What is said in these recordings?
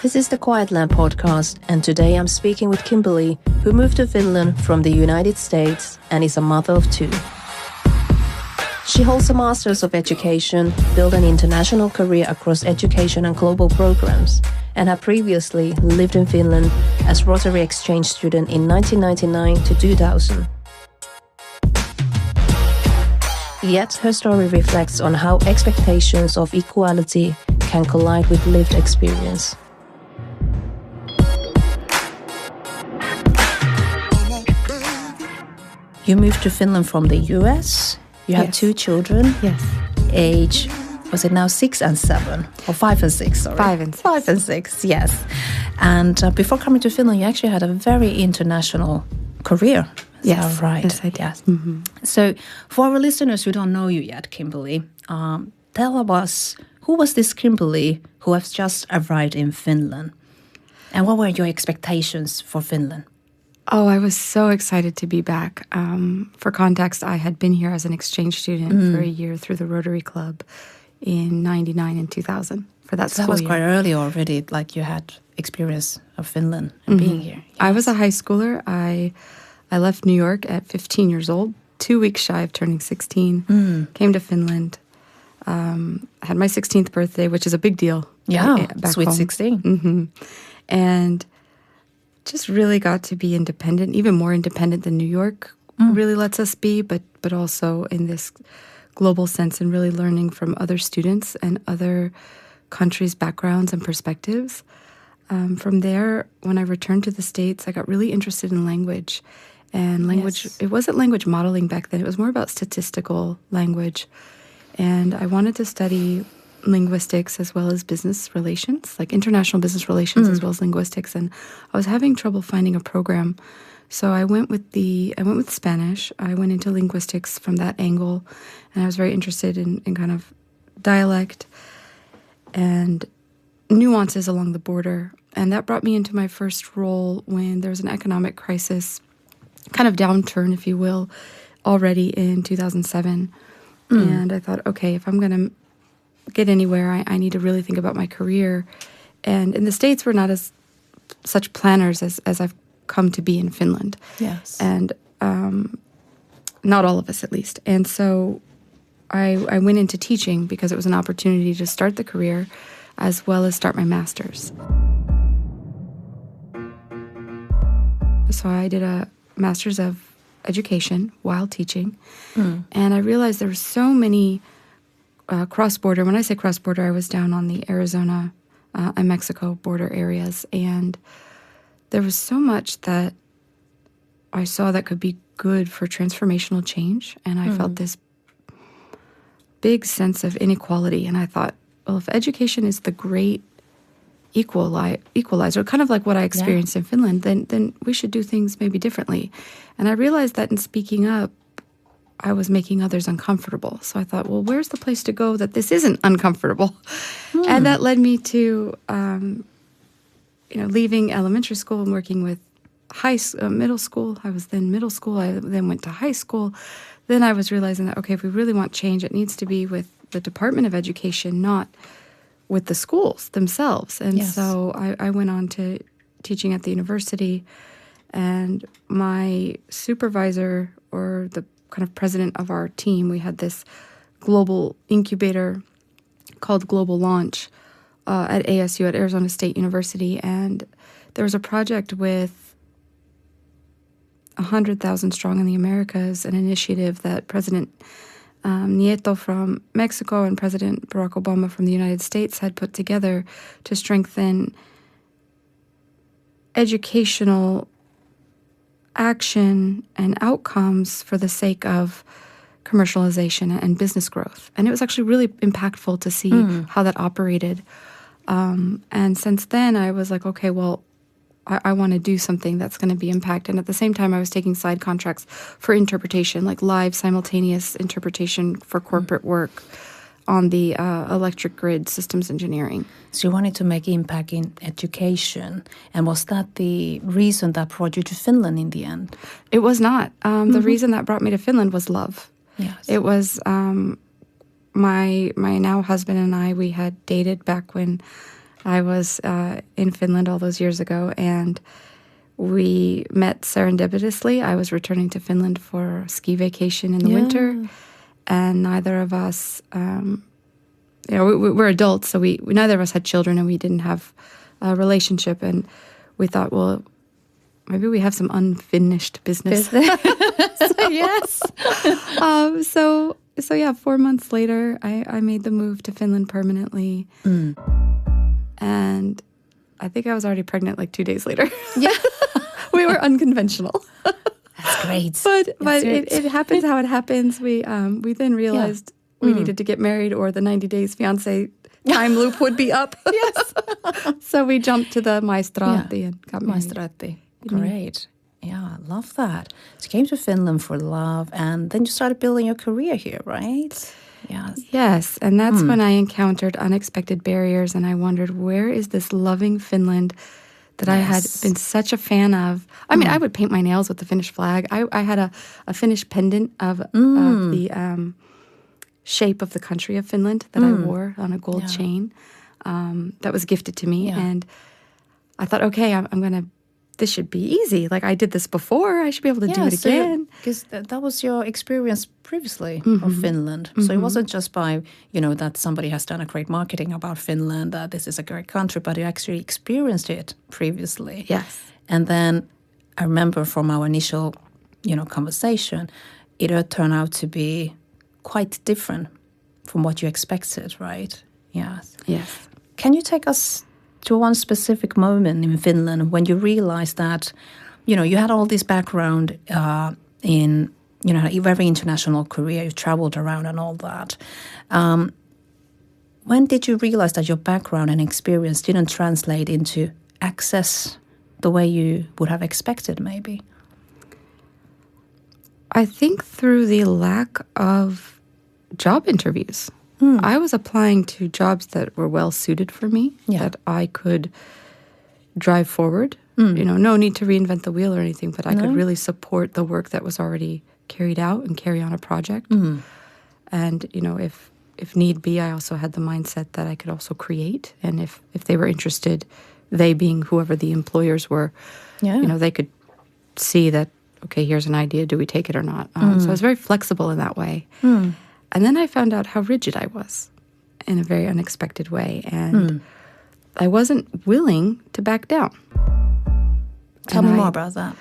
This is the Quiet Land podcast, and today I'm speaking with Kimberley, who moved to Finland from the United States and is a mother of two. She holds a Master's of Education, built an international career across education and global programs, and had previously lived in Finland as Rotary exchange student in 1999 to 2000. Yet her story reflects on how expectations of equality can collide with lived experience. You moved to Finland from the US. You have two children. Yes. Age, was it now 6 and 7? Or 5 and 6, sorry. 5 and 6. 5 and 6, yes. And before coming to Finland, you actually had a very international career. Yes. Right. Yes, I did. Yes. Mm-hmm. So for our listeners who don't know you yet, Kimberley, tell us, who was this Kimberley who has just arrived in Finland? And what were your expectations for Finland? Oh, I was so excited to be back. For context, I had been here as an exchange student for a year through the Rotary Club in 99 and 2000 for that school year. That was quite early already, like you had experience of Finland and being here. Yes. I was a high schooler. I left New York at 15 years old, 2 weeks shy of turning 16, came to Finland, had my 16th birthday, which is a big deal. Yeah, back sweet home. 16. Mm-hmm. And just really got to be independent, even more independent than New York really lets us be, but also in this global sense and really learning from other students and other countries' backgrounds and perspectives. From there, when I returned to the States, I got really interested in language. And language, It wasn't language modeling back then. It was more about statistical language. And I wanted to study linguistics as well as business relations, like international business relations as well as linguistics. And I was having trouble finding a program. So I went with Spanish. I went into linguistics from that angle. And I was very interested in kind of dialect and nuances along the border. And that brought me into my first role when there was an economic crisis, kind of downturn, if you will, already in 2007. And I thought, okay, if I'm going to get anywhere, I need to really think about my career. And in the States, we're not as such planners as I've come to be in Finland. Yes. And not all of us, at least. And so I went into teaching because it was an opportunity to start the career as well as start my master's. So I did a master's of education while teaching. And I realized there were so many cross-border. When I say cross-border, I was down on the Arizona and Mexico border areas. And there was so much that I saw that could be good for transformational change. And I felt this big sense of inequality. And I thought, well, if education is the great equalizer, kind of like what I experienced in Finland, then we should do things maybe differently. And I realized that in speaking up, I was making others uncomfortable. So I thought, well, where's the place to go that this isn't uncomfortable? And that led me to, leaving elementary school and working with middle school. I was then middle school. I then went to high school. Then I was realizing that, okay, if we really want change, it needs to be with the Department of Education, not with the schools themselves. And so I went on to teaching at the university, and my supervisor, or the kind of president of our team, we had this global incubator called Global Launch at ASU, at Arizona State University. And there was a project with 100,000 Strong in the Americas, an initiative that President Nieto from Mexico and President Barack Obama from the United States had put together to strengthen educational action and outcomes for the sake of commercialization and business growth. And it was actually really impactful to see how that operated. And since then, I was like, okay, well, I want to do something that's going to be impact. And at the same time, I was taking side contracts for interpretation, like live simultaneous interpretation for corporate work on the electric grid systems engineering. So you wanted to make impact in education. And was that the reason that brought you to Finland in the end? It was not. The reason that brought me to Finland was love. Yes. It was my now husband and I, we had dated back when I was in Finland all those years ago, and we met serendipitously. I was returning to Finland for a ski vacation in the winter, and neither of us, we're adults, so we neither of us had children, and we didn't have a relationship, and we thought, well, maybe we have some unfinished business. Yes. So yeah, 4 months later, I made the move to Finland permanently. And I think I was already pregnant like 2 days later. Yeah. We were unconventional. That's great. But it happens how it happens. We then realized we needed to get married, or the 90 days fiancé time loop would be up. Yes. So we jumped to the maistraatti and got married. Maistraatti. Great. Yeah, I love that. So you came to Finland for love, and then you started building your career here, right? Yes. Yes, and that's when I encountered unexpected barriers, and I wondered, where is this loving Finland that I had been such a fan of? I mean, I would paint my nails with the Finnish flag. I had a Finnish pendant of the shape of the country of Finland that I wore on a gold chain that was gifted to me. And I thought, okay, this should be easy. Like, I did this before. I should be able to do it again. Because that was your experience previously of Finland. So it wasn't just by, that somebody has done a great marketing about Finland, that this is a great country, but you actually experienced it previously. Yes. And then I remember from our initial, conversation, it turned out to be quite different from what you expected, right? Yes. Yes. Can you take us to one specific moment in Finland when you realized that, you had all this background in, a very international career, you traveled around and all that. When did you realize that your background and experience didn't translate into access the way you would have expected, maybe? I think through the lack of job interviews. I was applying to jobs that were well suited for me, that I could drive forward. No need to reinvent the wheel or anything, but I could really support the work that was already carried out and carry on a project. And, if need be, I also had the mindset that I could also create. And if they were interested, they being whoever the employers were, they could see that, okay, here's an idea. Do we take it or not? So I was very flexible in that way. And then I found out how rigid I was in a very unexpected way. And I wasn't willing to back down. Tell me more about that.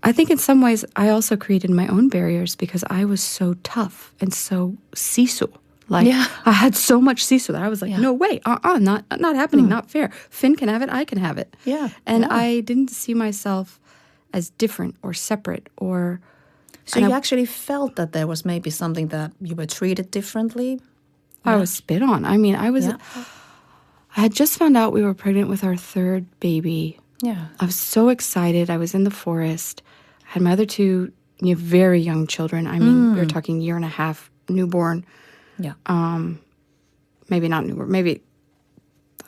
I think in some ways I also created my own barriers because I was so tough and so sisu. I had so much sisu that I was like, no way, not happening, not fair. Finn can have it, I can have it. And I didn't see myself as different or separate or... So you actually felt that there was maybe something that you were treated differently? I was spit on. I mean, I had just found out we were pregnant with our third baby. Yeah. I was so excited. I was in the forest. I had my other two very young children. I mean, we were talking 1.5 years, newborn. Yeah. Maybe not newborn. Maybe,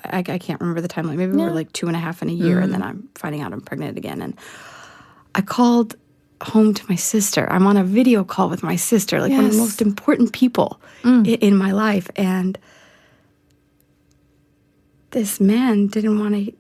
I can't remember the timeline. Maybe we were like 2.5 in a year, and then I'm finding out I'm pregnant again. And I called home to my sister. I'm on a video call with my sister, like one of the most important people in my life. And this man didn't want to,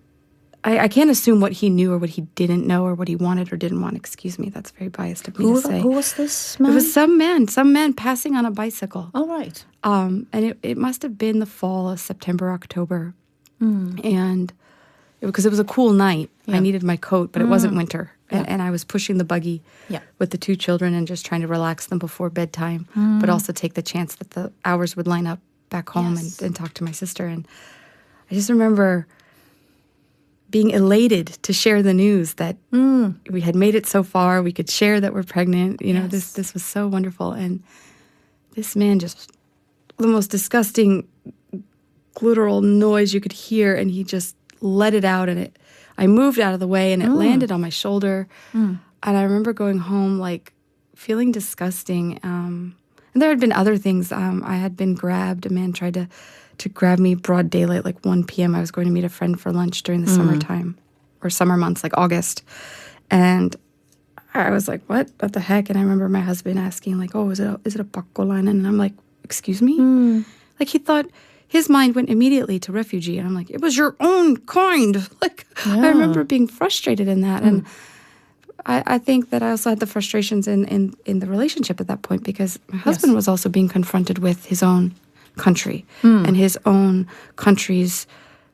I can't assume what he knew or what he didn't know or what he wanted or didn't want. Excuse me, that's very biased of me to say. Who was this man? It was some man passing on a bicycle. Oh, right. And it must have been the fall of September, October. And because it was a cool night. I needed my coat, but it wasn't winter. And I was pushing the buggy with the two children and just trying to relax them before bedtime, but also take the chance that the hours would line up back home and talk to my sister. And I just remember being elated to share the news that we had made it so far. We could share that we're pregnant. This was so wonderful. And this man just, the most disgusting, guttural noise you could hear, and he just let it out, and I moved out of the way, and it landed on my shoulder. And I remember going home, like, feeling disgusting. And there had been other things. I had been grabbed. A man tried to grab me broad daylight, like 1 p.m. I was going to meet a friend for lunch during the summertime, or summer months, like August. And I was like, what the heck? And I remember my husband asking, like, oh, is it a pakkolainen? And I'm like, excuse me? Like, he thought his mind went immediately to refugee. And I'm like, it was your own kind. Like, I remember being frustrated in that. And I think that I also had the frustrations in the relationship at that point because my husband was also being confronted with his own country and his own country's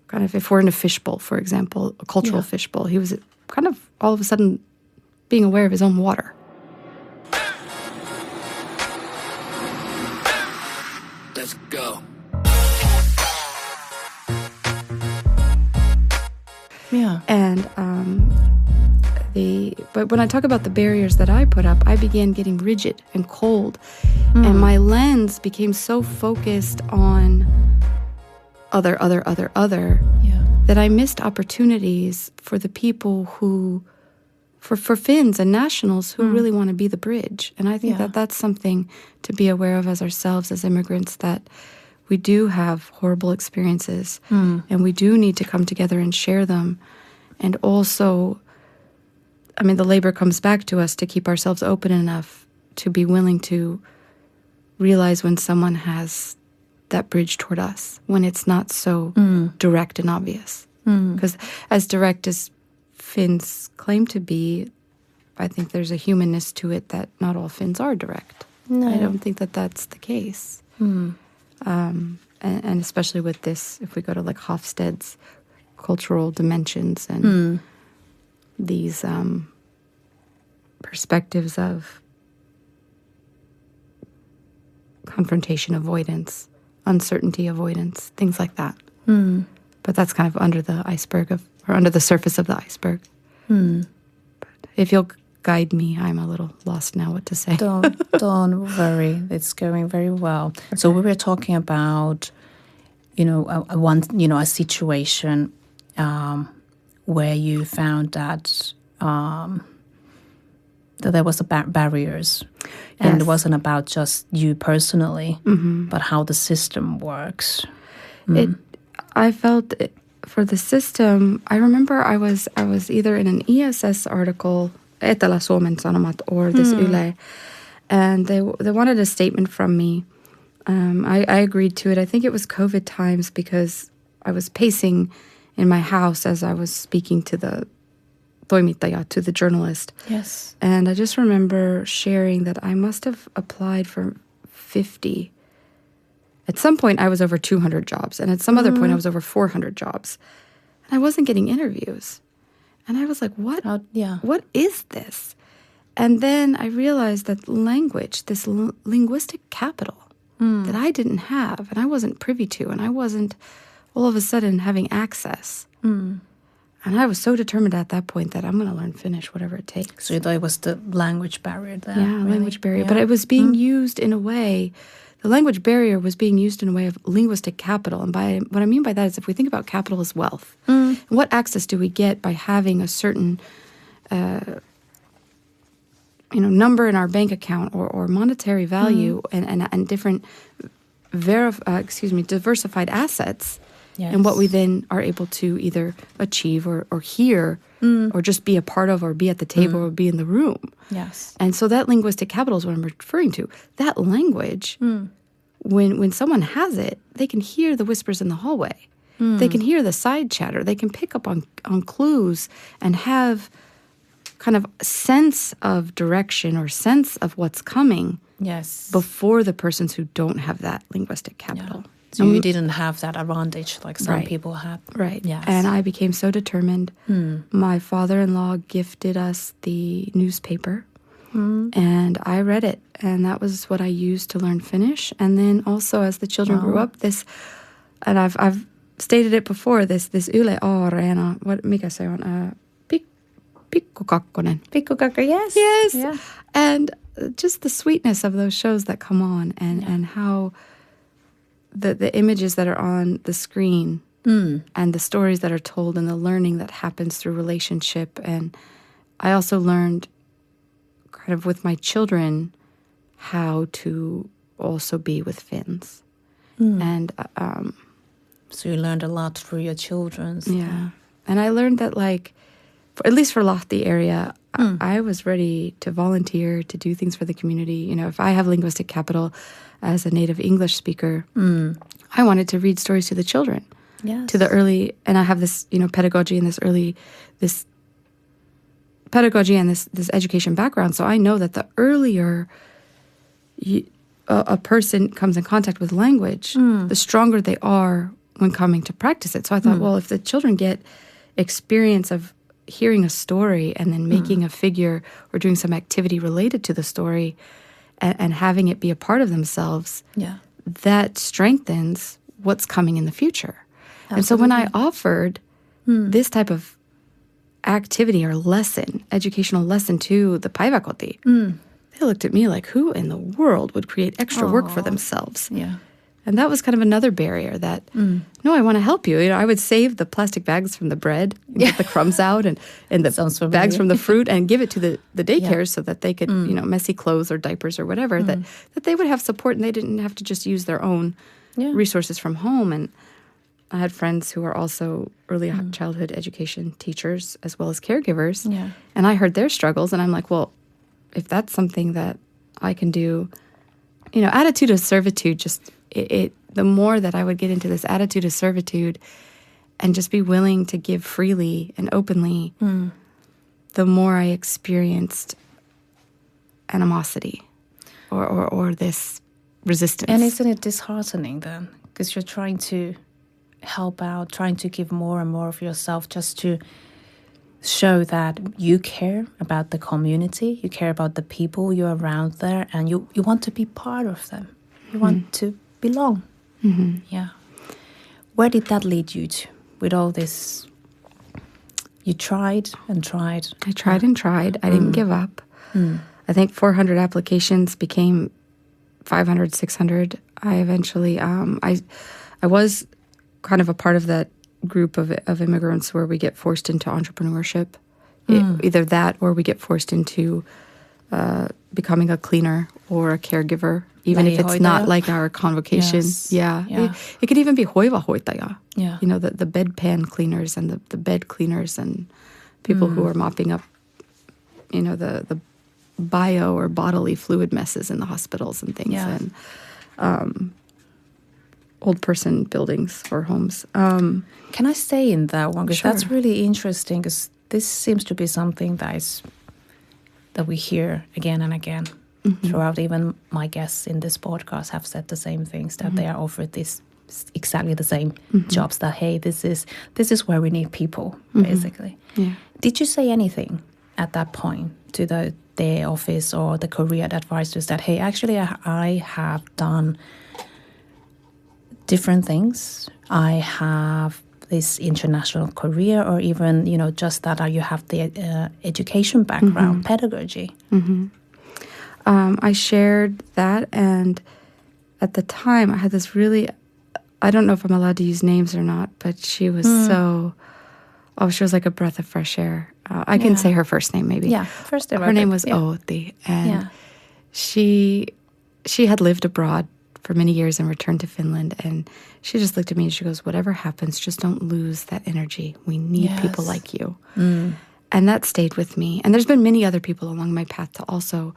kind of, if we're in a fishbowl, for example, a cultural fishbowl, he was kind of all of a sudden being aware of his own water. Let's go. Yeah. And but when I talk about the barriers that I put up, I began getting rigid and cold, and my lens became so focused on other, that I missed opportunities for the people who, for Finns and nationals who really want to be the bridge. And I think that that's something to be aware of as ourselves, as immigrants, that we do have horrible experiences and we do need to come together and share them. And also, I mean, the labor comes back to us to keep ourselves open enough to be willing to realize when someone has that bridge toward us, when it's not so direct and obvious. Because as direct as Finns claim to be, I think there's a humanness to it that not all Finns are direct. No. I don't think that that's the case. And especially with this, if we go to like Hofstede's cultural dimensions and these perspectives of confrontation avoidance, uncertainty avoidance, things like that. But that's kind of under the iceberg or under the surface of the iceberg. But if you'll guide me, I'm a little lost now what to say. Don't worry. It's going very well. Okay. So we were talking about, a situation where you found that that there was barriers, and it wasn't about just you personally, but how the system works. I felt for the system. I remember I was either in an ESS article, Etelä-Suomen Sanomat, or this Yle, and they wanted a statement from me. I agreed to it. I think it was COVID times because I was pacing in my house as I was speaking to the toimittaja, to the journalist. Yes. And I just remember sharing that I must have applied for 50. At some point, I was over 200 jobs. And at some other point, I was over 400 jobs. And I wasn't getting interviews. And I was like, what? What is this? And then I realized that language, this linguistic capital that I didn't have and I wasn't privy to, and I wasn't all of a sudden having access. And I was so determined at that point that I'm going to learn Finnish, whatever it takes. So you thought it was the language barrier there? Yeah, really? Language barrier. Yeah. But it was being used in a way, the language barrier was being used in a way of linguistic capital. And by what I mean by that is if we think about capital as wealth, what access do we get by having a certain number in our bank account or monetary value and different diversified assets, and what we then are able to either achieve or hear or just be a part of or be at the table or be in the room. Yes. And so that linguistic capital is what I'm referring to. That language, when someone has it, they can hear the whispers in the hallway. They can hear the side chatter. They can pick up on clues and have kind of sense of direction or sense of what's coming before the persons who don't have that linguistic capital. Yeah. So you didn't have that advantage like some people had. Right. Yes. And I became so determined. My father-in-law gifted us the newspaper, and I read it. And that was what I used to learn Finnish. And then also as the children grew up, and I've stated it before, this Yle Areena, mikä se on? Pikku Kakkonen. Pikku Kakko, yes. Yes. Yeah. And just the sweetness of those shows that come on and how the images that are on the screen and the stories that are told and the learning that happens through relationship. And I also learned kind of with my children how to also be with Finns. And so you learned a lot through your children. Yeah. And I learned that at least for Lahti area, I was ready to volunteer, to do things for the community. If I have linguistic capital as a native English speaker, I wanted to read stories to the children. Yes. To the early, and I have this, pedagogy and this pedagogy and this education background. So I know that the earlier a person comes in contact with language, the stronger they are when coming to practice it. So I thought, well, if the children get experience of hearing a story and then making a figure or doing some activity related to the story and having it be a part of themselves, that strengthens what's coming in the future. Absolutely. And so when I offered this type of activity or lesson, educational lesson to the Päiväkoti, they looked at me like, who in the world would create extra work for themselves? Yeah. And that was kind of another barrier that, no, I want to help you. I would save the plastic bags from the bread, and get the crumbs out and the bags from the fruit and give it to the daycares so that they could, messy clothes or diapers or whatever, that they would have support and they didn't have to just use their own resources from home. And I had friends who are also early childhood education teachers as well as caregivers. Yeah. And I heard their struggles and I'm like, well, if that's something that I can do, attitude of servitude, just the more that I would get into this attitude of servitude and just be willing to give freely and openly, the more I experienced animosity or this resistance. And isn't it disheartening then? Because you're trying to help out, trying to give more and more of yourself just to show that you care about the community, you care about the people you're around there, and you want to be part of them. You want to belong. Yeah. Where did that lead you to with all this? You tried and tried. I tried and tried. I didn't give up. I think 400 applications became 500, 600. I eventually, I was kind of a part of that group of immigrants where we get forced into entrepreneurship. Either that or we get forced into becoming a cleaner or a caregiver, even if it's not like our convocation. Yes. Yeah. It could even be hoivahoitaja. Yeah. The bedpan cleaners and the bed cleaners and people who are mopping up, the bio or bodily fluid messes in the hospitals and things. Yeah. And old person buildings or homes. Can I stay in that one? Because that's really interesting, because this seems to be something that we hear again and again throughout. Even my guests in this podcast have said the same things, that they are offered this exactly the same jobs, that, hey, this is where we need people, basically. Yeah. Did you say anything at that point to the office or the career advisors that, hey, actually I have done different things. I have this international career, or even, just that you have the education background, pedagogy. I shared that, and at the time I had this really, I don't know if I'm allowed to use names or not, but she was she was like a breath of fresh air. I can say her first name maybe. Yeah, first name. Her name was Outi, and she had lived abroad for many years and returned to Finland, and she just looked at me and she goes, whatever happens, just don't lose that energy. We need people like you. And that stayed with me. And there's been many other people along my path to also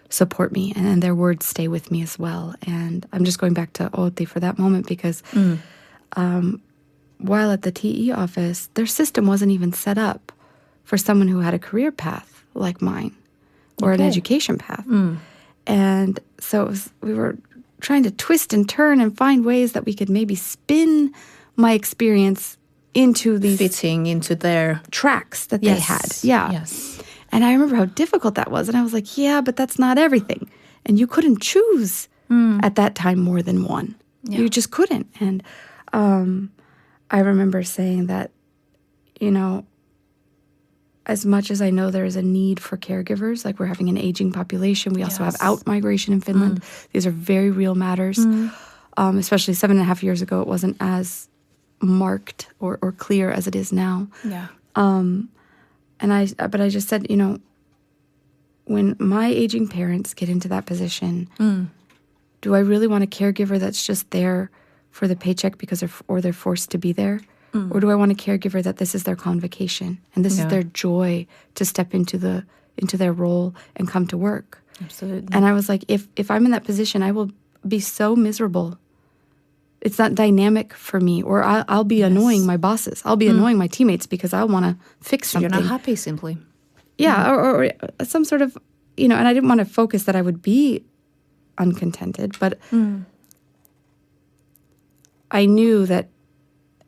support me, and their words stay with me as well. And I'm just going back to Outi for that moment, because while at the TE office, their system wasn't even set up for someone who had a career path like mine or an education path. And so we were trying to twist and turn and find ways that we could maybe spin my experience into these fitting into their tracks that they had. Yeah. Yes. And I remember how difficult that was. And I was like, yeah, but that's not everything. And you couldn't choose at that time more than one. Yeah. You just couldn't. And I remember saying that, as much as I know there is a need for caregivers, like we're having an aging population, we also have out-migration in Finland. These are very real matters. Especially 7.5 years ago, it wasn't as marked or clear as it is now. Yeah. But I just said, when my aging parents get into that position, do I really want a caregiver that's just there for the paycheck they're forced to be there? Or do I want a caregiver that this is their convocation and this is their joy to step into their role and come to work? Absolutely. And I was like, if I'm in that position, I will be so miserable it's not dynamic for me, or I'll be annoying my bosses. I'll be annoying my teammates because I want to fix something. You're not happy simply. Yeah, or some sort of, and I didn't want to focus that I would be uncontented, but I knew that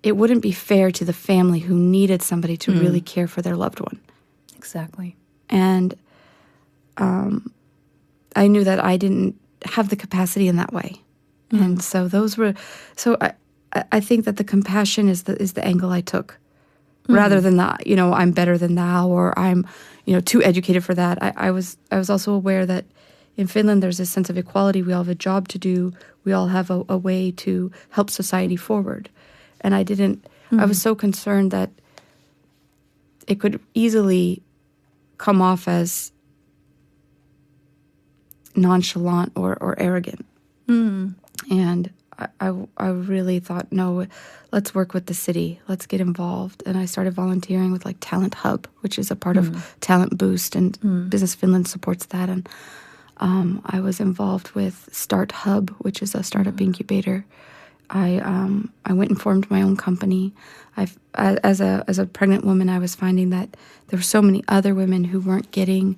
it wouldn't be fair to the family who needed somebody to really care for their loved one. Exactly. And I knew that I didn't have the capacity in that way. And so I think that the compassion is the angle I took, rather than the, I'm better than thou, or I'm, too educated for that. I was also aware that in Finland there's this sense of equality. We all have a job to do. We all have a way to help society forward. And I was so concerned that it could easily come off as nonchalant or arrogant. And I really thought, no, let's work with the city. Let's get involved. And I started volunteering with like Talent Hub, which is a part of Talent Boost, and Business Finland supports that. And I was involved with Start Hub, which is a startup incubator. I went and formed my own company. As a pregnant woman, I was finding that there were so many other women who weren't getting.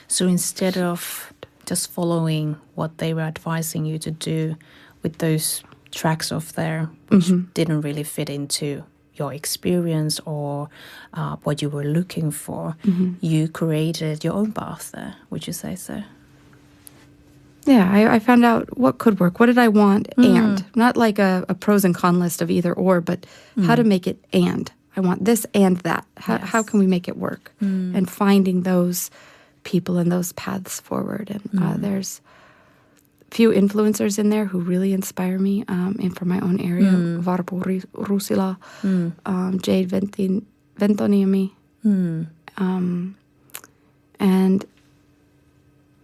So instead of just following what they were advising you to do with those tracks of there, which didn't really fit into your experience or what you were looking for, you created your own path there, would you say so? Yeah, I found out what could work. What did I want? And not like a pros and con list of either or, but how to make it and. I want this and that. How can we make it work? And finding those people and those paths forward. And there's a few influencers in there who really inspire me and from my own area. Varpo Rusila, Jade Ventoniemi. And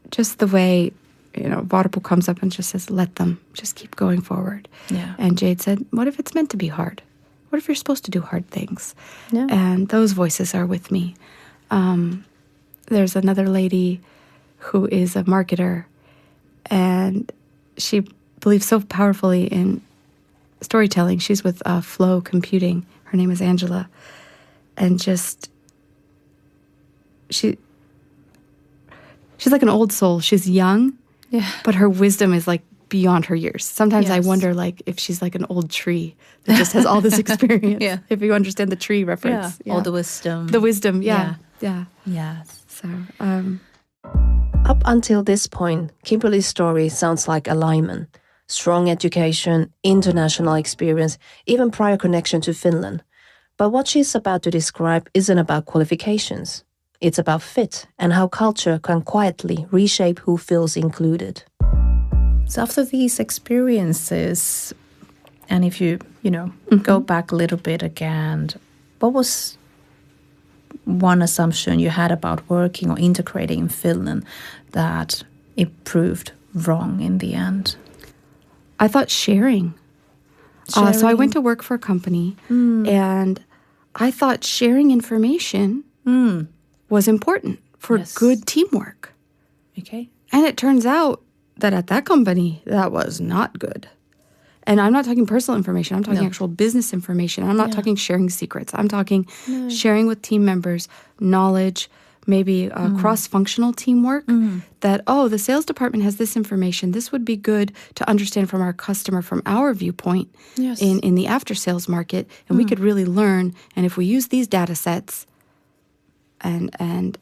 just the way, Varpo comes up and just says, let them just keep going forward. Yeah. And Jade said, what if it's meant to be hard? What if you're supposed to do hard things? Yeah. And those voices are with me. There's another lady who is a marketer, and she believes so powerfully in storytelling. She's with Flow Computing. Her name is Angela. And just, she's like an old soul. She's young, but her wisdom is like beyond her years. Sometimes I wonder like if she's like an old tree that just has all this experience. If you understand the tree reference. All the wisdom. The wisdom, yeah. Yes. So, Up until this point, Kimberley's story sounds like alignment. Strong education, international experience, even prior connection to Finland. But what she's about to describe isn't about qualifications. It's about fit and how culture can quietly reshape who feels included. So after these experiences, and if you, go back a little bit again, what was one assumption you had about working or integrating in Finland that it proved wrong in the end? I thought sharing. So I went to work for a company, and I thought sharing information was important for good teamwork. Okay. And it turns out that at that company, that was not good. And I'm not talking personal information. I'm talking actual business information. I'm not talking sharing secrets. I'm talking sharing with team members, knowledge, maybe cross-functional teamwork, that, the sales department has this information. This would be good to understand from our customer, from our viewpoint in the after-sales market. And we could really learn. And if we use these data sets and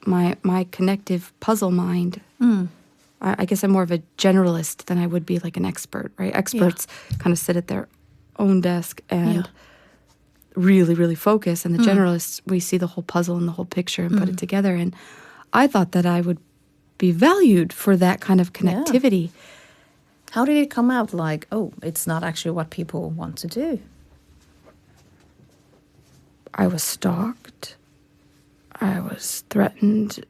my connective puzzle mind, I guess I'm more of a generalist than I would be like an expert, right? Experts kind of sit at their own desk and really, really focus. And the generalists, we see the whole puzzle and the whole picture and put it together. And I thought that I would be valued for that kind of connectivity. How did it come out like, it's not actually what people want to do? I was stalked. I was threatened.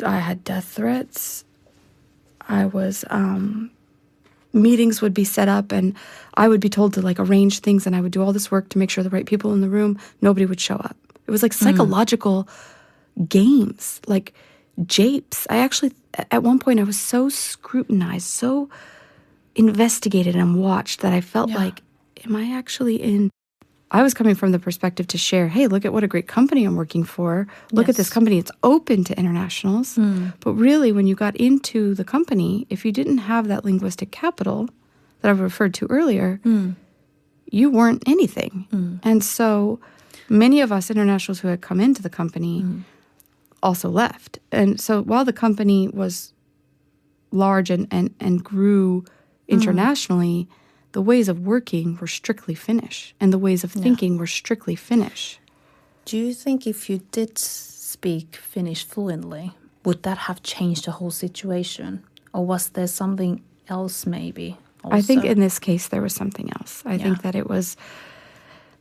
I had death threats. I was, meetings would be set up and I would be told to like arrange things, and I would do all this work to make sure the right people in the room, nobody would show up. It was like psychological games, like japes. I actually, at one point I was so scrutinized, so investigated and watched that I felt like, am I actually in? I was coming from the perspective to share, hey, look at what a great company I'm working for. Look at this company. It's open to internationals. But really, when you got into the company, if you didn't have that linguistic capital that I referred to earlier, you weren't anything. And so many of us internationals who had come into the company also left. And so while the company was large and grew internationally, the ways of working were strictly Finnish, and the ways of thinking were strictly Finnish. Do you think if you did speak Finnish fluently, would that have changed the whole situation? Or was there something else maybe also? I think in this case there was something else. I think that it was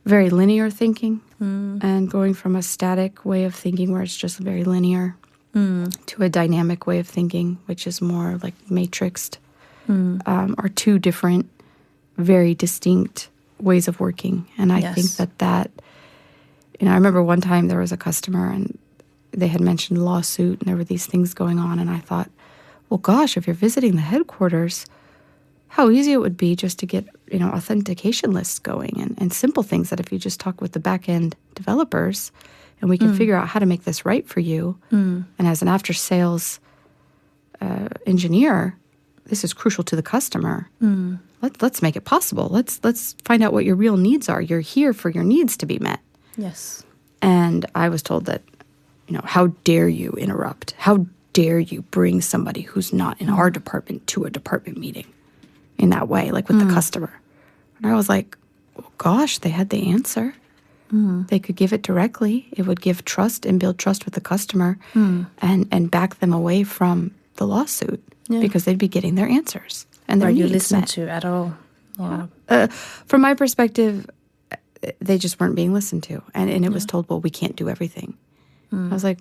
very linear thinking and going from a static way of thinking where it's just very linear to a dynamic way of thinking, which is more like matrixed, are two different, very distinct ways of working. And I think that, I remember one time there was a customer and they had mentioned lawsuit and there were these things going on. And I thought, well, gosh, if you're visiting the headquarters, how easy it would be just to get, authentication lists going and simple things that if you just talk with the back-end developers and we can figure out how to make this right for you. And as an after-sales engineer, this is crucial to the customer. Let's make it possible. Let's find out what your real needs are. You're here for your needs to be met. Yes. And I was told that, how dare you interrupt? How dare you bring somebody who's not in our department to a department meeting in that way, like with the customer? And I was like, oh, gosh, they had the answer. They could give it directly. It would give trust and build trust with the customer and back them away from the lawsuit because they'd be getting their answers. And were you listened to at all? From my perspective, they just weren't being listened to. And it was told, well, we can't do everything. I was like,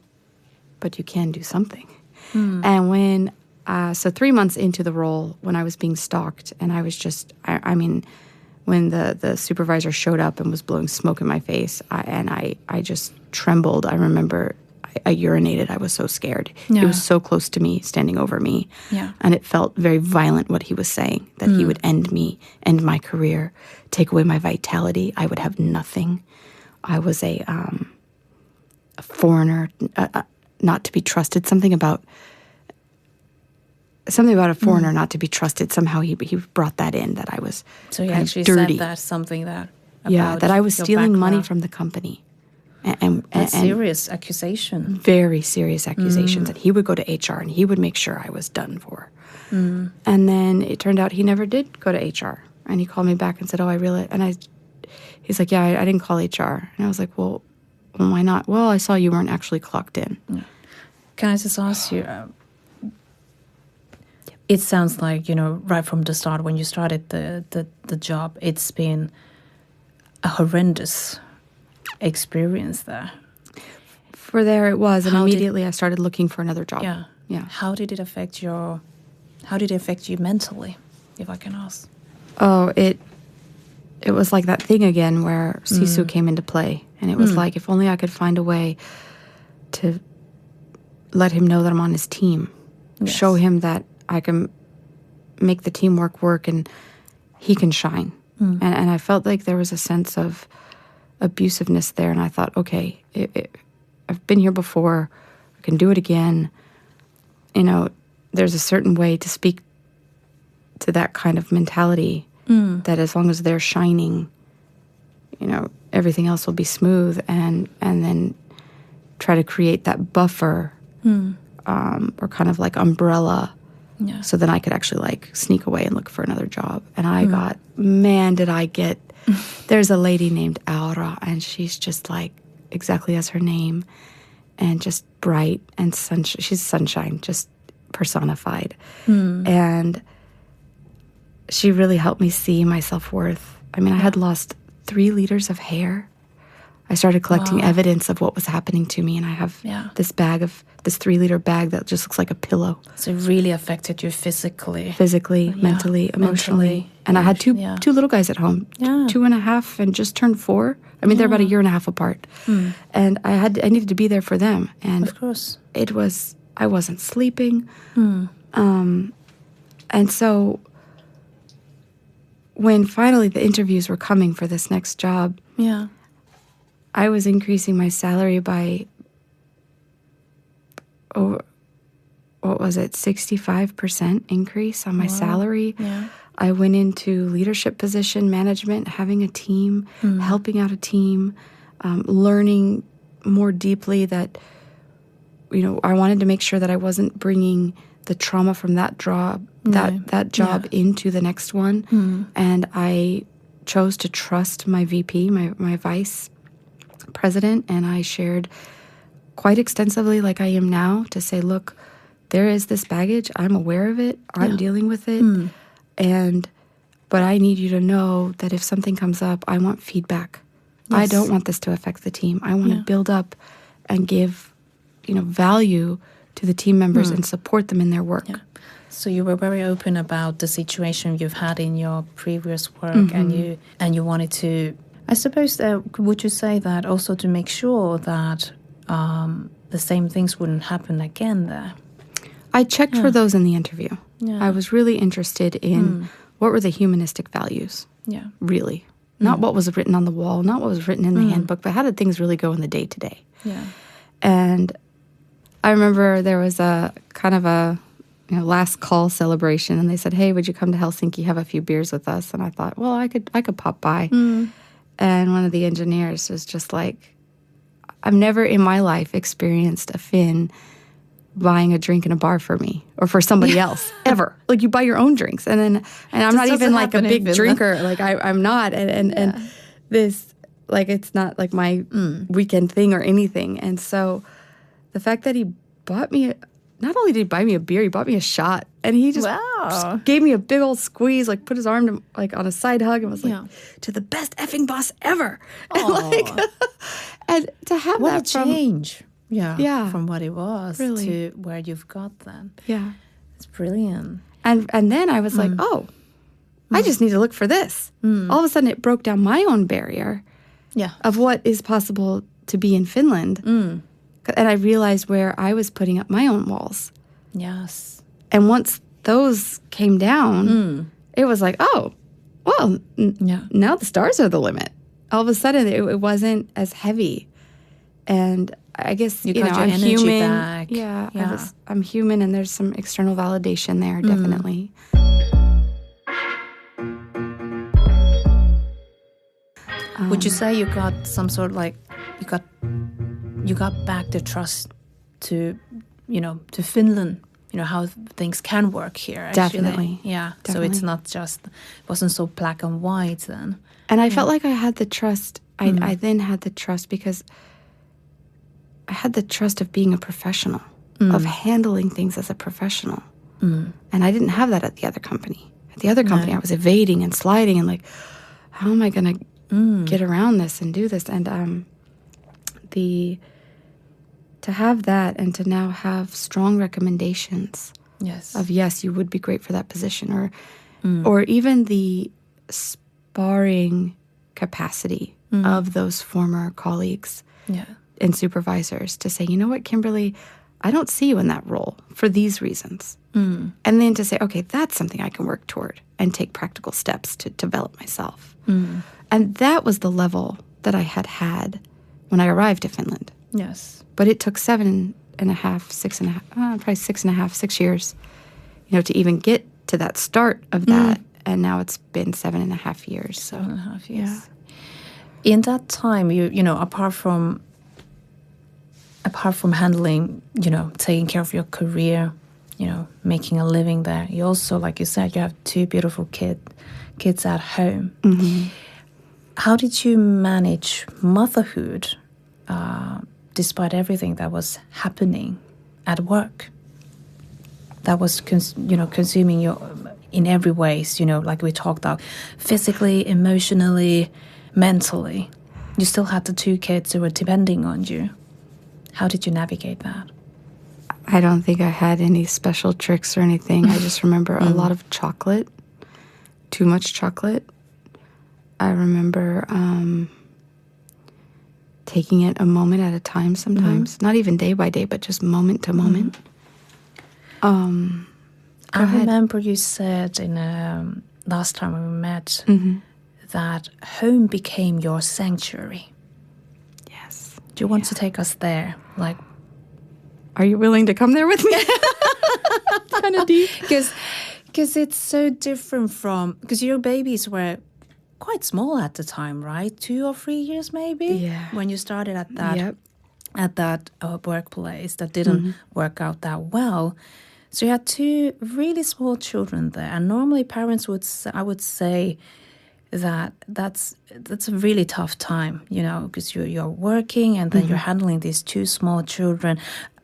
but you can do something. And when, so 3 months into the role, when I was being stalked, and I was just, when the supervisor showed up and was blowing smoke in my face, I just trembled. I remember I urinated. I was so scared. He was so close to me, standing over me. And it felt very violent what he was saying, that he would end me, end my career, take away my vitality. I would have nothing. I was a foreigner, not to be trusted. Something about a foreigner not to be trusted. Somehow he brought that in, that I was so he kind actually of dirty. said that something that that I was stealing money background. from the company. And serious accusation. Very serious accusations. And he would go to HR and he would make sure I was done for. And then it turned out he never did go to HR. And he called me back and said, oh, I really, he's like, yeah, I didn't call HR. And I was like, well, why not? Well, I saw you weren't actually clocked in. Can I just ask you, it sounds like, right from the start, when you started the job, it's been a horrendous experience there. For there it was, and immediately I started looking for another job. Yeah. How did it affect you mentally, if I can ask? Oh, it was like that thing again where Sisu came into play, and it was like, if only I could find a way to let him know that I'm on his team, show him that I can make the teamwork work and he can shine. And I felt like there was a sense of abusiveness there, and I thought, okay, I've been here before, I can do it again. There's a certain way to speak to that kind of mentality, that as long as they're shining, everything else will be smooth, and then try to create that buffer or kind of like umbrella, so then I could actually sneak away and look for another job. And I got, did I get, there's a lady named Aura, and she's just like exactly as her name, and just bright and she's sunshine, just personified. And she really helped me see my self-worth. I had lost 3 liters of hair. I started collecting evidence of what was happening to me, and I have this 3-liter bag that just looks like a pillow. So it really affected you physically, mentally, emotionally. And I had two little guys at home, 2.5 and just turned 4. They're about a year and a half apart. And I needed to be there for them. And of course, I wasn't sleeping. And so when finally the interviews were coming for this next job, Yeah. I was increasing my salary by, what was it, 65% increase on my salary. Yeah. I went into leadership position, management, having a team, helping out a team, learning more deeply that, I wanted to make sure that I wasn't bringing the trauma from that job, that job into the next one. And I chose to trust my VP, my vice president, and I shared quite extensively, like I am now, to say, look, there is this baggage. I'm aware of it. I'm dealing with it. But I need you to know that if something comes up, I want feedback. Yes. I don't want this to affect the team. I want to build up and give, value to the team members and support them in their work. Yeah. So you were very open about the situation you've had in your previous work, and you wanted to, I suppose, would you say that also to make sure that the same things wouldn't happen again there? I checked for those in the interview. Yeah. I was really interested in what were the humanistic values, Yeah. really. Not what was written on the wall, not what was written in the handbook, but how did things really go in the day-to-day? Yeah. And I remember there was a kind of a last call celebration, and they said, "Hey, would you come to Helsinki, have a few beers with us?" And I thought, well, I could pop by. And one of the engineers was just like, I've never in my life experienced a Finn buying a drink in a bar for me or for somebody else ever. Like, you buy your own drinks, and I'm not even like a big drinker. Like I'm not, and this, like, it's not like my weekend thing or anything. And so the fact that he bought me, not only did he buy me a beer, he bought me a shot, and he just gave me a big old squeeze, like put his arm to, like on a side hug, and was like, "To the best effing boss ever." And, and to have What that a change. Yeah. From what it was Really. to where you've got then. Yeah. It's brilliant. And then I was like, oh, I just need to look for this. All of a sudden, it broke down my own barrier of what is possible to be in Finland. And I realized where I was putting up my own walls. Yes. And once those came down, it was like, oh, well, now the stars are the limit. All of a sudden, it wasn't as heavy. And I guess, you got your I'm energy human. back. Yeah. I'm human, and there's some external validation there, definitely. Would you say you got some sort of like, you got back the trust to, to Finland, how things can work here, actually? Definitely. Yeah. Definitely. So it's not just, it wasn't so black and white then. And I felt like I had the trust. I then had the trust because I had the trust of being a professional, of handling things as a professional. And I didn't have that at the other company. At the other company, I was evading and sliding and like, how am I going to get around this and do this? And to have that and to now have strong recommendations of, yes, you would be great for that position, or even the sparring capacity of those former colleagues and supervisors to say, you know what, Kimberley, I don't see you in that role for these reasons. And then to say, okay, that's something I can work toward and take practical steps to develop myself. And that was the level that I had when I arrived to Finland. Yes. But it took 6 years, to even get to that start of that. And now it's been 7.5 years. So 7.5 years. Yeah. In that time, you apart from handling, taking care of your career, making a living there, you also, like you said, you have 2 beautiful kids at home. How did you manage motherhood despite everything that was happening at work? That was, consuming you in every ways, like we talked about, physically, emotionally, mentally. You still had the 2 kids who were depending on you. How did you navigate that? I don't think I had any special tricks or anything. I just remember a lot of chocolate, too much chocolate. I remember taking it a moment at a time sometimes, not even day by day, but just moment to moment. I remember you said in last time we met that home became your sanctuary. Yes. Do you want to take us there? Like, are you willing to come there with me? Kind of deep. Because it's so different from, because your babies were quite small at the time, right? 2 or 3 years maybe? Yeah. When you started at that Yep. workplace that didn't work out that well. So you had 2 really small children there. And normally parents would say, I would say that that's a really tough time, you know, because you're working and then you're handling these 2 small children.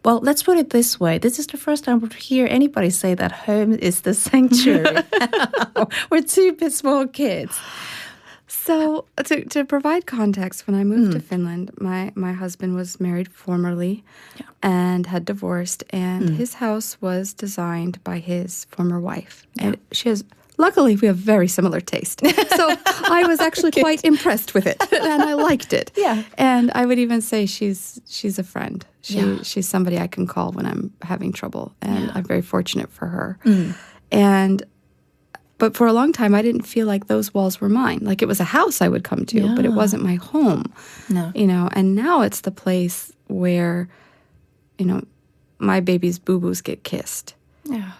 Well, let's put it this way. This is the first time we hear anybody say that home is the sanctuary. We're 2 small kids. So to provide context, when I moved to Finland, my husband was married formerly and had divorced, and his house was designed by his former wife. And luckily, we have very similar taste. So I was actually quite impressed with it, and I liked it. Yeah. And I would even say she's a friend. She's somebody I can call when I'm having trouble, and I'm very fortunate for her. But for a long time, I didn't feel like those walls were mine. Like it was a house I would come to, but it wasn't my home. No. You know, and now it's the place where, you know, my baby's boo-boos get kissed. Yes.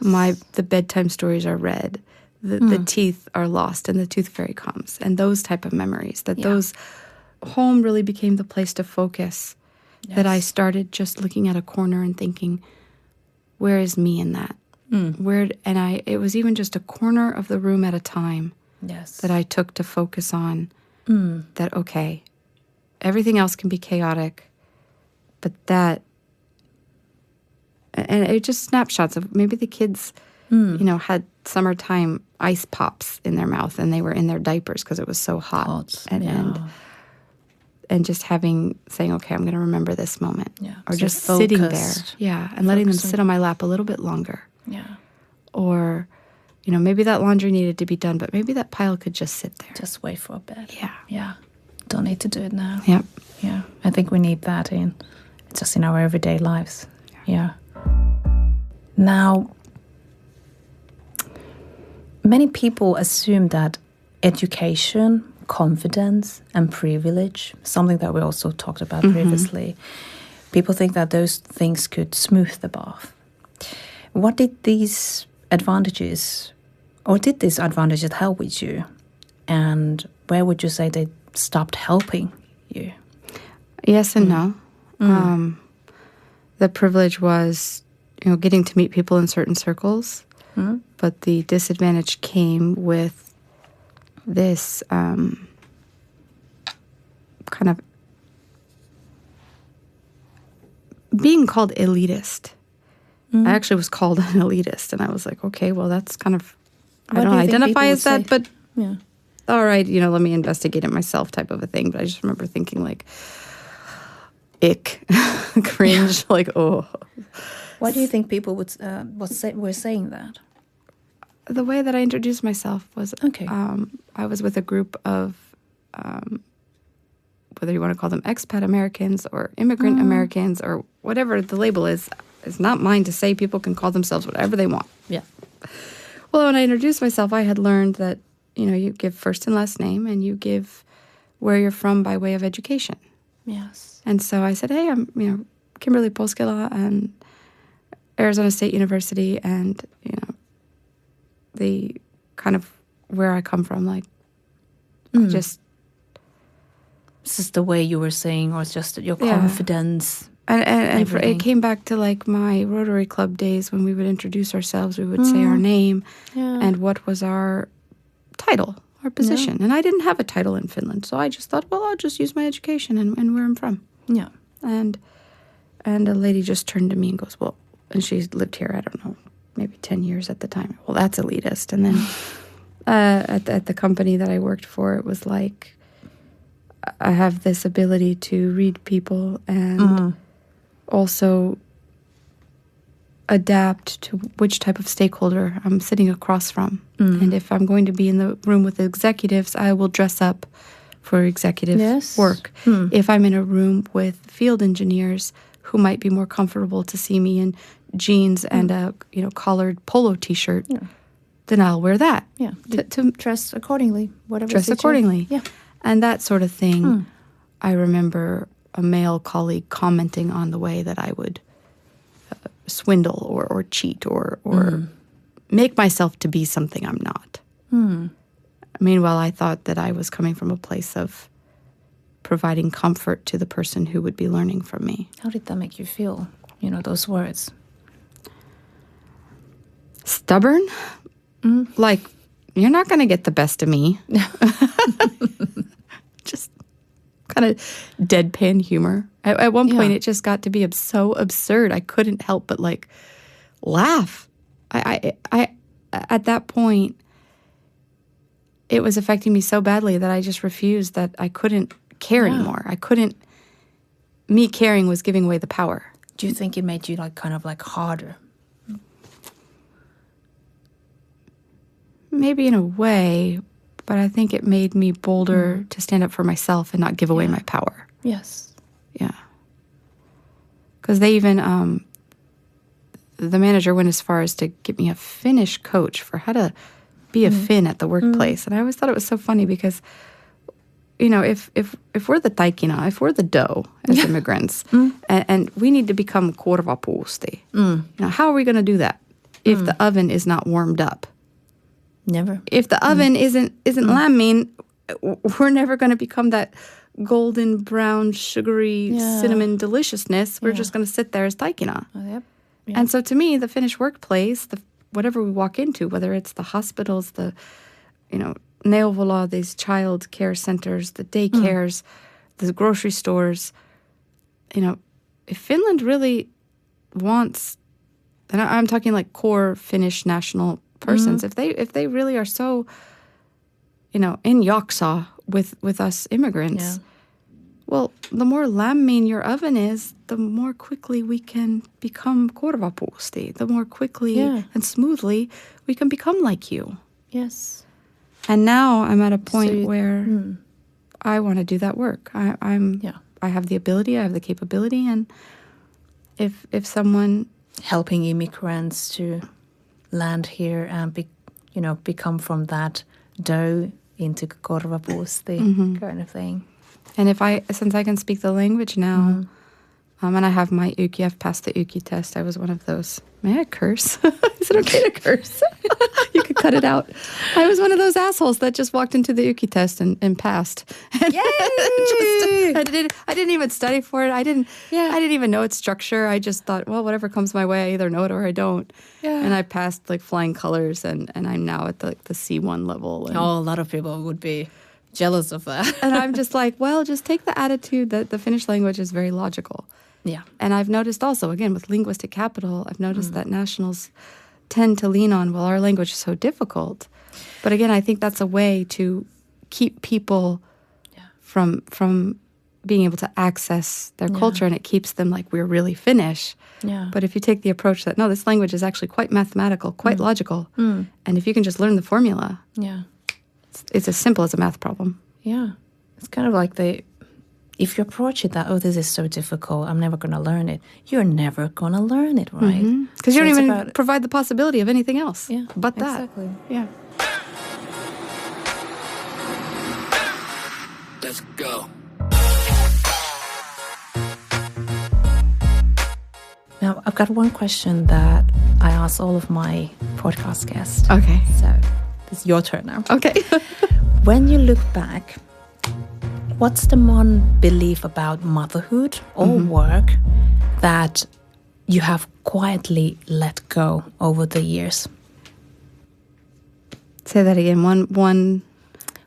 The bedtime stories are read. The teeth are lost and the tooth fairy comes. And those type of memories. Those home really became the place to focus. Yes. That I started just looking at a corner and thinking, where is me in that? It was even just a corner of the room at a time that I took to focus on that, okay, everything else can be chaotic, but that, and it just snapshots of maybe the kids, you know, had summertime ice pops in their mouth and they were in their diapers because it was so hot. And just saying, okay, I'm going to remember this moment. Or So just sitting there. focused. And letting them sit on my lap a little bit longer. Yeah. Or, you know, maybe that laundry needed to be done, but maybe that pile could just sit there. Just wait for a bit. Yeah. Yeah. Don't need to do it now. Yep. Yeah. I think we need that in our everyday lives. Yeah. Now, many people assume that education, confidence, and privilege, something that we also talked about previously, people think that those things could smooth the path. What did these advantages help with you? And where would you say they stopped helping you? Yes and no. The privilege was, you know, getting to meet people in certain circles, but the disadvantage came with this kind of being called elitist. I actually was called an elitist, and I was like, okay, well, that's kind of, I don't identify as that, but all right, you know, let me investigate it myself type of a thing. But I just remember thinking like, ick, cringe, like, oh. Why do you think people were saying that? The way that I introduced myself was, I was with a group of, whether you want to call them expat Americans or immigrant Americans or whatever the label is, it's not mine to say. People can call themselves whatever they want. Yeah. Well, when I introduced myself, I had learned that, you know, you give first and last name and you give where you're from by way of education. Yes. And so I said, hey, I'm, you know, Kimberley Polskela and Arizona State University, and, you know, the kind of where I come from, like, I just... Is this the way you were saying, or just your confidence? And it came back to, like, my Rotary Club days when we would introduce ourselves. We would say our name and what was our title, our position. And I didn't have a title in Finland, so I just thought, well, I'll just use my education and where I'm from. Yeah. And a lady just turned to me and goes, well, and she lived here, I don't know, maybe 10 years at the time. Well, that's elitist. And then at the company that I worked for, it was like, I have this ability to read people and also adapt to which type of stakeholder I'm sitting across from. And if I'm going to be in the room with the executives, I will dress up for executive work. If I'm in a room with field engineers who might be more comfortable to see me in jeans and a, you know, collared polo t-shirt, then I'll wear that. Yeah. To Dress accordingly, whatever. dress accordingly. Yeah. And that sort of thing. I remember a male colleague commenting on the way that I would swindle or cheat or make myself to be something I'm not. Meanwhile, I thought that I was coming from a place of providing comfort to the person who would be learning from me. How did that make you feel, those words? Stubborn? Like, you're not going to get the best of me. Just kind of deadpan humor. At one point, it just got to be so absurd. I couldn't help but laugh. I at that point, it was affecting me so badly that I just refused, that I couldn't care anymore. Me caring was giving away the power. Do you think it made you harder? Maybe in a way, but I think it made me bolder to stand up for myself and not give away my power. Yes. Yeah. Because they even, the manager went as far as to give me a Finnish coach for how to be a Finn at the workplace. And I always thought it was so funny because, if we're the taikina, if we're the dough as immigrants, and we need to become korvapuusti, how are we going to do that if the oven is not warmed up? Never. If the oven isn't lämmin, we're never going to become that golden brown, sugary, cinnamon deliciousness. We're just going to sit there as taikina. Yep. And so to me, the Finnish workplace, whatever we walk into, whether it's the hospitals, the, neuvola, these child care centers, the daycares, the grocery stores, if Finland really wants, and I'm talking like core Finnish national persons, if they really are so, in jaksa with us immigrants, well, the more lämmin your oven is, the more quickly we can become korvapuusti. The more quickly and smoothly we can become like you. Yes. And now I'm at a point where I want to do that work. I have the ability, I have the capability, and if someone helping immigrants to land here and become from that dough into korvapuusti kind of thing. And since I can speak the language now, and I have my Uki, I've passed the Uki test. I was one of those. May I curse? Is it okay to curse? You could cut it out. I was one of those assholes that just walked into the Uki test and passed. And Yay! I didn't even study for it. I didn't even know its structure. I just thought, well, whatever comes my way, I either know it or I don't. Yeah. And I passed flying colors, and I'm now at the C1 level. And, a lot of people would be jealous of that. And I'm just well, just take the attitude that the Finnish language is very logical. Yeah. And I've noticed also, again, with linguistic capital, I've noticed that nationals tend to lean on, well, our language is so difficult. But again, I think that's a way to keep people from being able to access their culture, and it keeps them we're really Finnish. Yeah. But if you take the approach that, no, this language is actually quite mathematical, quite logical, and if you can just learn the formula, it's as simple as a math problem. Yeah. It's kind of like if you approach it that, this is so difficult, I'm never going to learn it, you're never going to learn it, right? Because you don't even provide the possibility of anything else but that. Exactly. Yeah. Let's go. Now, I've got one question that I ask all of my podcast guests. Okay. So, it's your turn now. Okay. When you look back, what's the one belief about motherhood or work that you have quietly let go over the years? Say that again. One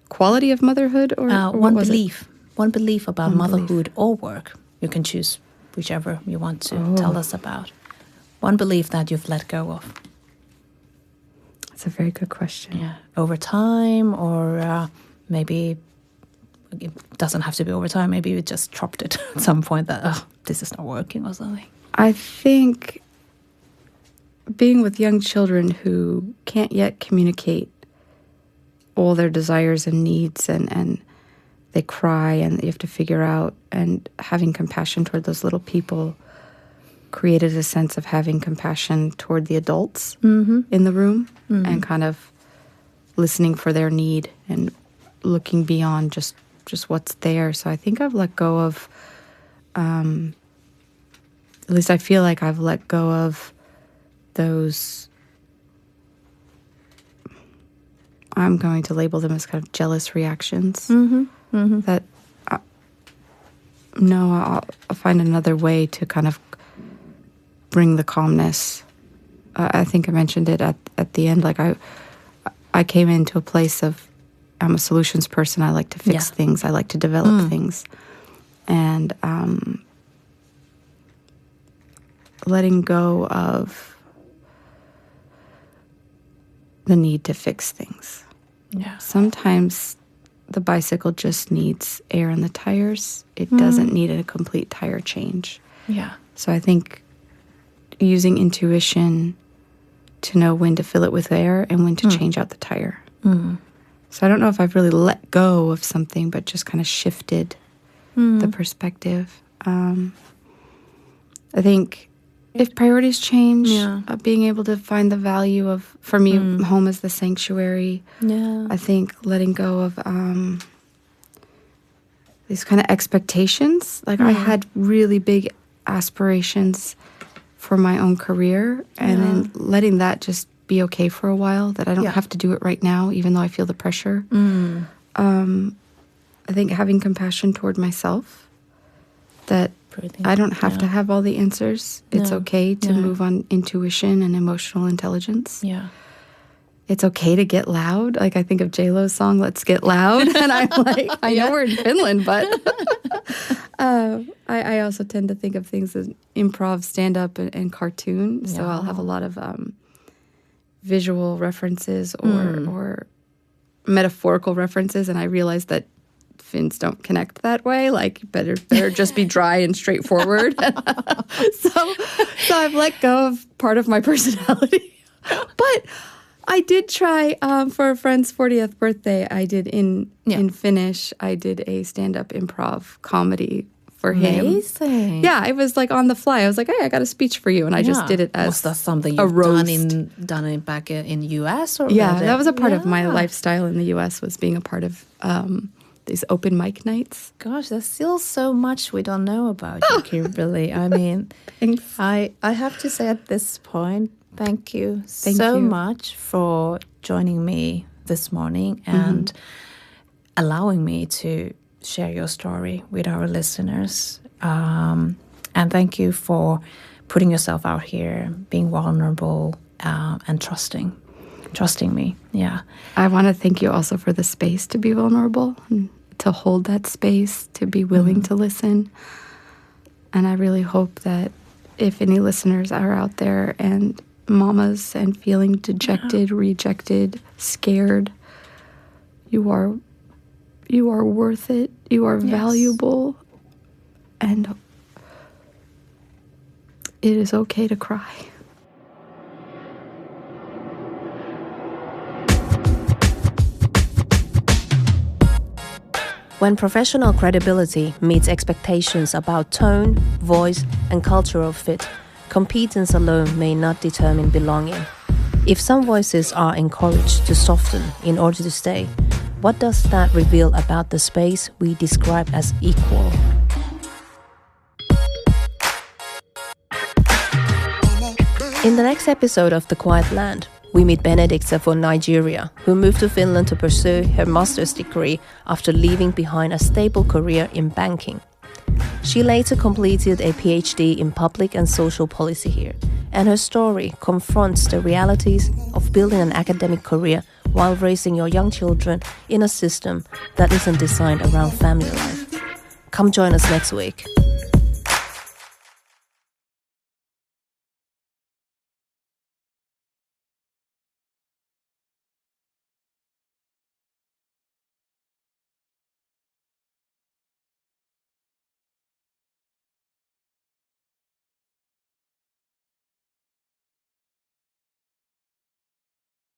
quality of motherhood, or one belief. One belief about motherhood or work. You can choose whichever you want to tell us about. One belief that you've let go of. That's a very good question. Yeah, over time, or maybe it doesn't have to be over time. Maybe you just dropped it at some point that, this is not working or something. I think being with young children who can't yet communicate all their desires and needs, and they cry and you have to figure out, and having compassion toward those little people created a sense of having compassion toward the adults in the room, and kind of listening for their need and looking beyond just what's there. So I think I've let go of, at least I feel like I've let go of those, I'm going to label them as kind of jealous reactions. That, I'll find another way to kind of bring the calmness. I think I mentioned it at the end. Like I came into a place of, I'm a solutions person. I like to fix things. I like to develop things. And letting go of the need to fix things. Yeah. Sometimes the bicycle just needs air in the tires. It doesn't need a complete tire change. Yeah. So I think using intuition to know when to fill it with air and when to change out the tire. So I don't know if I've really let go of something, but just kind of shifted the perspective. I think if priorities change, being able to find the value of, for me, home is the sanctuary. Yeah. I think letting go of these kind of expectations. Like I had really big aspirations for my own career, and then letting that just be okay for a while, that I don't have to do it right now, even though I feel the pressure. I think having compassion toward myself, that I don't have to have all the answers. It's okay to move on intuition and emotional intelligence. Yeah. It's okay to get loud. Like I think of J-Lo's song, Let's Get Loud. And I'm like, I know we're in Finland, but I also tend to think of things as improv, stand-up, and cartoon. So I'll have a lot of visual references or metaphorical references. And I realize that Finns don't connect that way. Like better just be dry and straightforward. So I've let go of part of my personality. But I did try for a friend's 40th birthday. I did in Finnish. I did a stand-up improv comedy for him. Amazing. Yeah, it was like on the fly. I was like, hey, I got a speech for you, and I just did it as was that something a you've roast. done in back in US or Yeah, that was a part of my lifestyle in the US, was being a part of these open mic nights. Gosh, there's still so much we don't know about you, Kimberley. I mean, Thanks. I have to say at this point, thank you Thank so you. much for joining me this morning and allowing me to share your story with our listeners. And thank you for putting yourself out here, being vulnerable, and trusting me. Yeah. I want to thank you also for the space to be vulnerable, and to hold that space, to be willing to listen. And I really hope that if any listeners are out there and mamas and feeling dejected, rejected, scared, you are worth it. You are valuable. And it is okay to cry. When professional credibility meets expectations about tone, voice, and cultural fit, competence alone may not determine belonging. If some voices are encouraged to soften in order to stay, what does that reveal about the space we describe as equal? In the next episode of The Quiet Land, we meet Benedicta from Nigeria, who moved to Finland to pursue her master's degree after leaving behind a stable career in banking. She later completed a PhD in public and social policy here, and her story confronts the realities of building an academic career while raising your young children in a system that isn't designed around family life. Come join us next week.